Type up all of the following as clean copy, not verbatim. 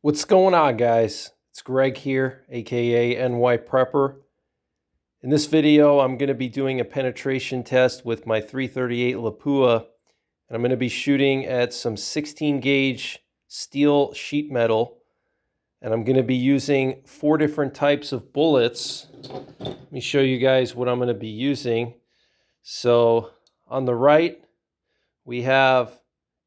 What's going on, guys? It's Greg here, aka NYPrepper. In this video, I'm going to be doing a penetration test with my 338 Lapua, and I'm going to be shooting at some 16 gauge steel sheet metal, and I'm going to be using 4 different types of bullets. Let me show you guys what I'm going to be using. So on the right, we have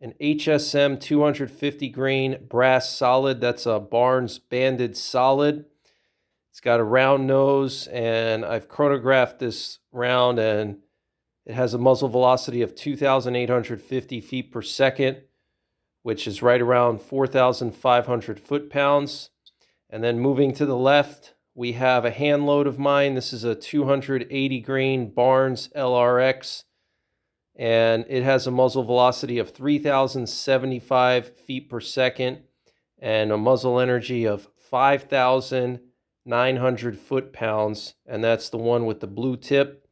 an HSM 250 grain brass solid. That's a Barnes banded solid. It's got a round nose, and I've chronographed this round, and it has a muzzle velocity of 2,850 feet per second, which is right around 4,500 foot-pounds. And then moving to the left, we have a hand load of mine. This is a 280 grain Barnes LRX. And it has a muzzle velocity of 3,075 feet per second and a muzzle energy of 5,900 foot-pounds, and that's the one with the blue tip.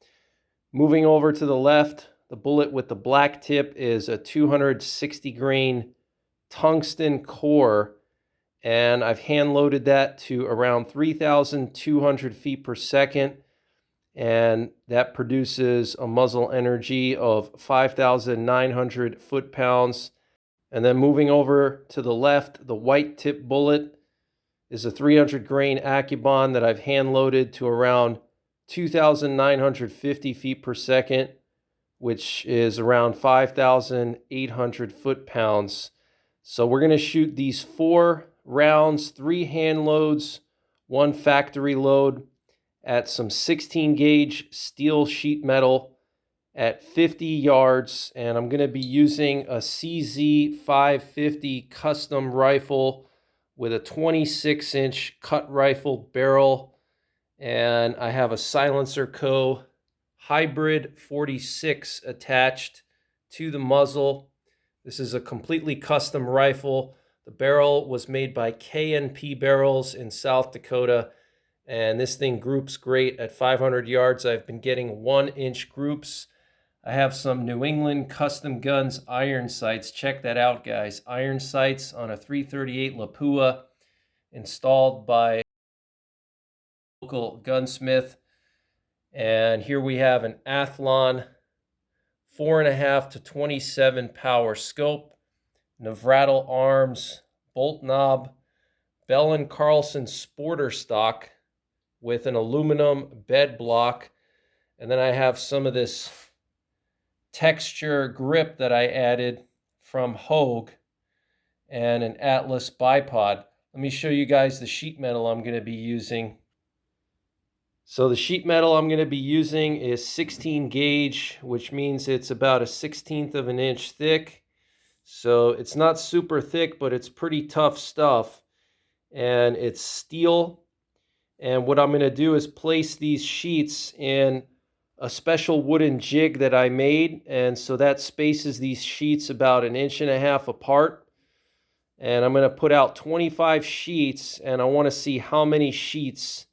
Moving over to the left, the bullet with the black tip is a 260 grain tungsten core, and I've hand loaded that to around 3,200 feet per second. And that produces a muzzle energy of 5,900 foot-pounds. And then moving over to the left, the white tip bullet is a 300 grain Accubond that I've hand loaded to around 2,950 feet per second, which is around 5,800 foot-pounds. So we're going to shoot these 4 rounds, 3 hand loads, 1 factory load, at some 16 gauge steel sheet metal at 50 yards, and I'm going to be using a CZ 550 custom rifle with a 26-inch cut rifle barrel, and I have a Silencer Co. Hybrid 46 attached to the muzzle. This is a completely custom rifle. The barrel was made by K&P Barrels in South Dakota, and this thing groups great at 500 yards. I've been getting 1-inch groups. I have some New England Custom Guns iron sights. Check that out, guys. Iron sights on a 338 Lapua installed by a local gunsmith. And here we have an Athlon 4.5 to 27 power scope, Navrattle arms, bolt knob, Bell & Carlson Sporter stock with an aluminum bed block. And then I have some of this texture grip that I added from Hogue and an Atlas bipod. Let me show you guys the sheet metal I'm going to be using. So the sheet metal I'm going to be using is 16 gauge, which means it's about 1/16 of an inch thick. So it's not super thick, but it's pretty tough stuff. And it's steel. And what I'm going to do is place these sheets in a special wooden jig that I made. And so that spaces these sheets about 1.5 inches apart. And I'm going to put out 25 sheets, and I want to see how many sheets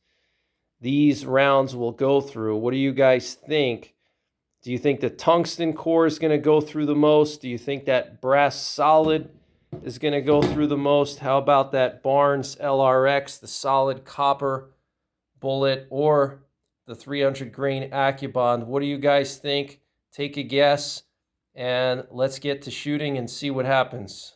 these rounds will go through. What do you guys think? Do you think the tungsten core is going to go through the most? Do you think that brass solid is going to go through the most? How about that Barnes LRX, the solid copper bullet, or the 300 grain Accubond? What do you guys think? Take a guess, and let's get to shooting and see what happens.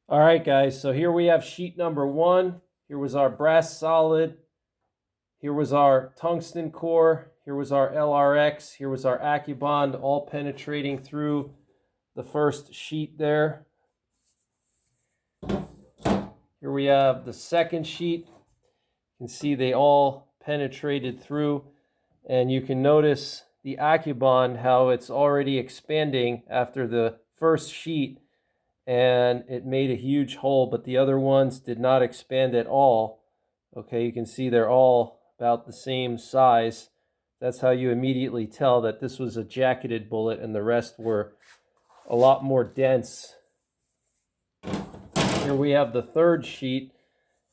All right, guys, so here we have sheet number 1. Here was our brass solid. Here was our tungsten core. Here was our LRX. Here was our Accubond, all penetrating through the first sheet there. Here we have the second sheet. You can see they all penetrated through, and you can notice the Accubond, how it's already expanding after the first sheet, and it made a huge hole, but the other ones did not expand at all. Okay, you can see they're all about the same size. That's how you immediately tell that this was a jacketed bullet and the rest were a lot more dense. Here we have the third sheet,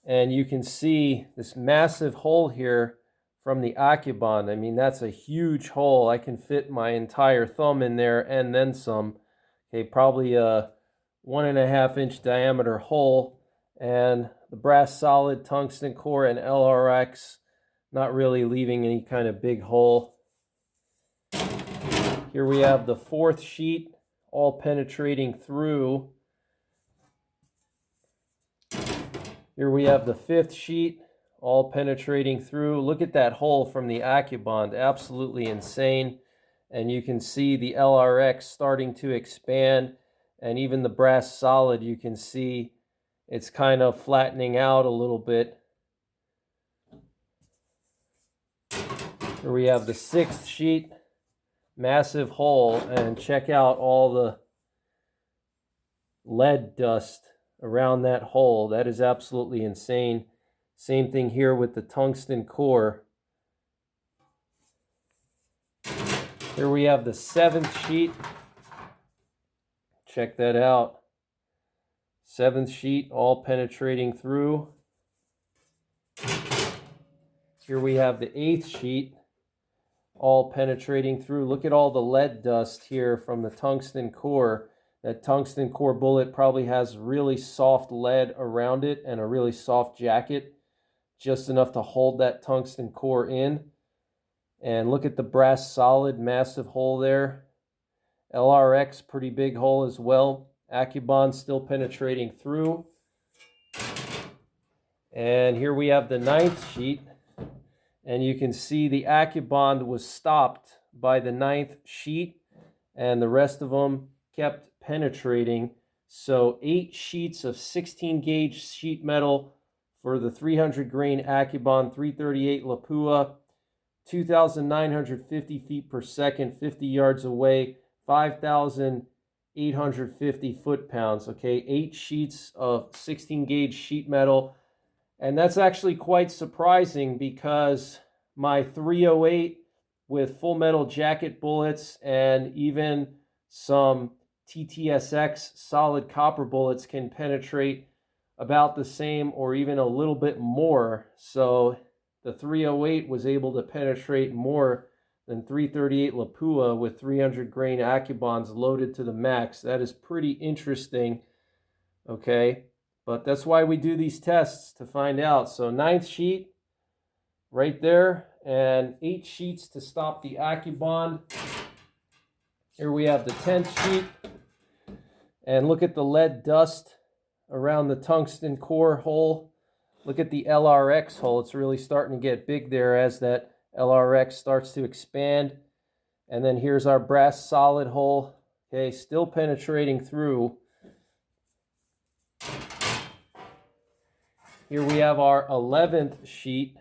and you can see this massive hole here from the Accubond. I mean, that's a huge hole. I can fit my entire thumb in there and then some. Okay, probably a 1.5 inch diameter hole. And the brass solid, tungsten core, and LRX not really leaving any kind of big hole. Here we have the fourth sheet, all penetrating through. Here we have the fifth sheet, all penetrating through. Look at that hole from the Accubond, absolutely insane. And you can see the LRX starting to expand, and even the brass solid, you can see it's kind of flattening out a little bit. Here we have the sixth sheet, massive hole, and check out all the lead dust around that hole. That is absolutely insane. Same thing here with the tungsten core. Here we have the seventh sheet. Check that out. Seventh sheet, all penetrating through. Here we have the eighth sheet, all penetrating through. Look at all the lead dust here from the tungsten core. That tungsten core bullet probably has really soft lead around it and a really soft jacket, just enough to hold that tungsten core in. And look at the brass solid, massive hole there. LRX, pretty big hole as well. Accubond still penetrating through. And here we have the ninth sheet. And you can see the Accubond was stopped by the ninth sheet, and the rest of them kept penetrating. So 8 sheets of 16 gauge sheet metal for the 300 grain Accubond 338 Lapua, 2,950 feet per second, 50 yards away, 5,850 foot-pounds. Okay, 8 sheets of 16 gauge sheet metal. And that's actually quite surprising because my 308 with full metal jacket bullets and even some TTSX solid copper bullets can penetrate about the same or even a little bit more. So the 308 was able to penetrate more than 338 Lapua with 300 grain Accubonds loaded to the max. That is pretty interesting. Okay. But that's why we do these tests, to find out. So ninth sheet right there, and 8 sheets to stop the Accubond. Here we have the 10th sheet. And look at the lead dust around the tungsten core hole. Look at the LRX hole. It's really starting to get big there as that LRX starts to expand. And then here's our brass solid hole. Okay, still penetrating through. Here we have our 11th sheet.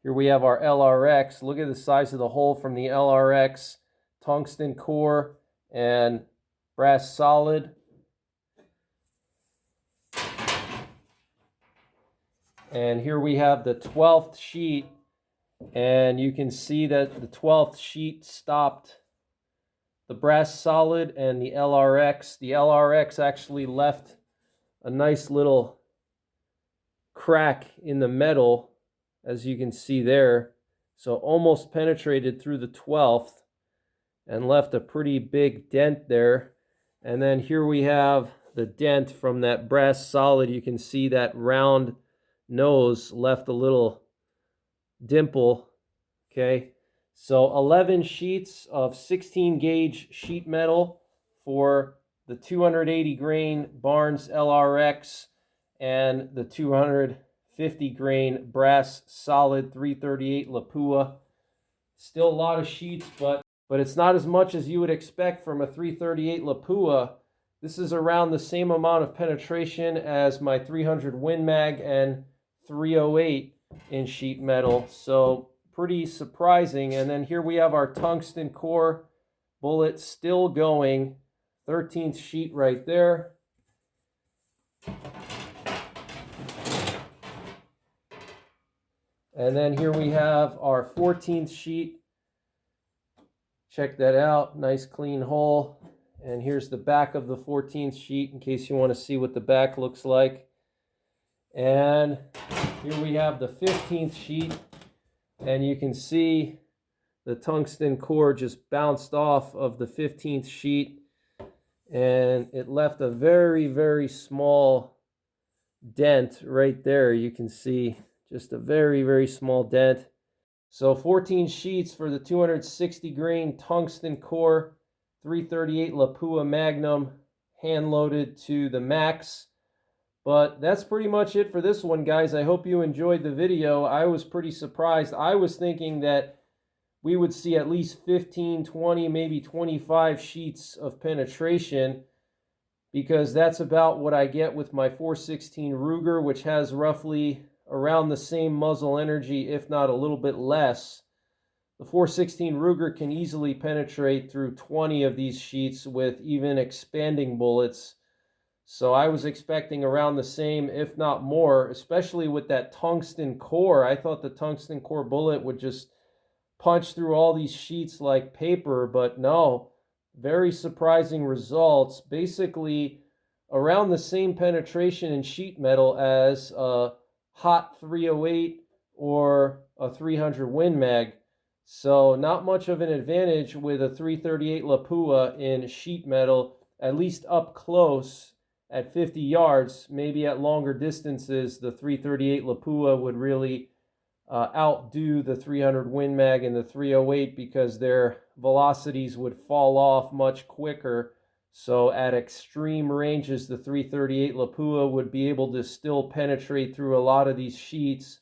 Here we have our LRX. Look at the size of the hole from the LRX, tungsten core, and brass solid. And here we have the 12th sheet, and you can see that the 12th sheet stopped the brass solid and the LRX. The LRX actually left a nice little crack in the metal, as you can see there. So almost penetrated through the 12th and left a pretty big dent there. And then here we have the dent from that brass solid. You can see that round nose left a little dimple. Okay, so 11 sheets of 16 gauge sheet metal for the 280 grain Barnes LRX and the 250 grain brass solid 338 Lapua. Still a lot of sheets, but it's not as much as you would expect from a 338 Lapua. This is around the same amount of penetration as my 300 Win Mag and 308 in sheet metal. So pretty surprising. And then here we have our tungsten core bullet still going. 13th sheet right there. And then here we have our 14th sheet. Check that out. Nice clean hole. And here's the back of the 14th sheet in case you want to see what the back looks like. And here we have the 15th sheet. And you can see the tungsten core just bounced off of the 15th sheet. And it left a very, very small dent right there. You can see just a very, very small dent. So 14 sheets for the 260 grain tungsten core 338 Lapua Magnum, hand loaded to the max. But that's pretty much it for this one, guys. I hope you enjoyed the video. I was pretty surprised. I was thinking that we would see at least 15, 20, maybe 25 sheets of penetration, because that's about what I get with my 416 Ruger, which has roughly around the same muzzle energy, if not a little bit less. The 416 Ruger can easily penetrate through 20 of these sheets with even expanding bullets. So I was expecting around the same, if not more, especially with that tungsten core. I thought the tungsten core bullet would just punch through all these sheets like paper, but no. Very surprising results. Basically around the same penetration in sheet metal as a hot 308 or a 300 Win Mag. So not much of an advantage with a 338 Lapua in sheet metal, at least up close at 50 yards. Maybe at longer distances, the 338 Lapua would really outdo the 300 Win Mag and the 308 because their velocities would fall off much quicker. So at extreme ranges, the 338 Lapua would be able to still penetrate through a lot of these sheets,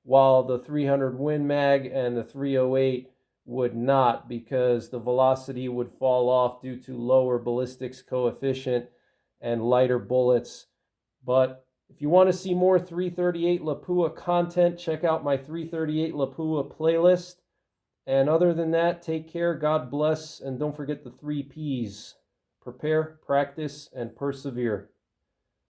while the 300 Win Mag and the 308 would not, because the velocity would fall off due to lower ballistics coefficient and lighter bullets. But if you want to see more 338 Lapua content, check out my 338 Lapua playlist. And other than that, take care, God bless, and don't forget the 3 Ps. Prepare, practice, and persevere.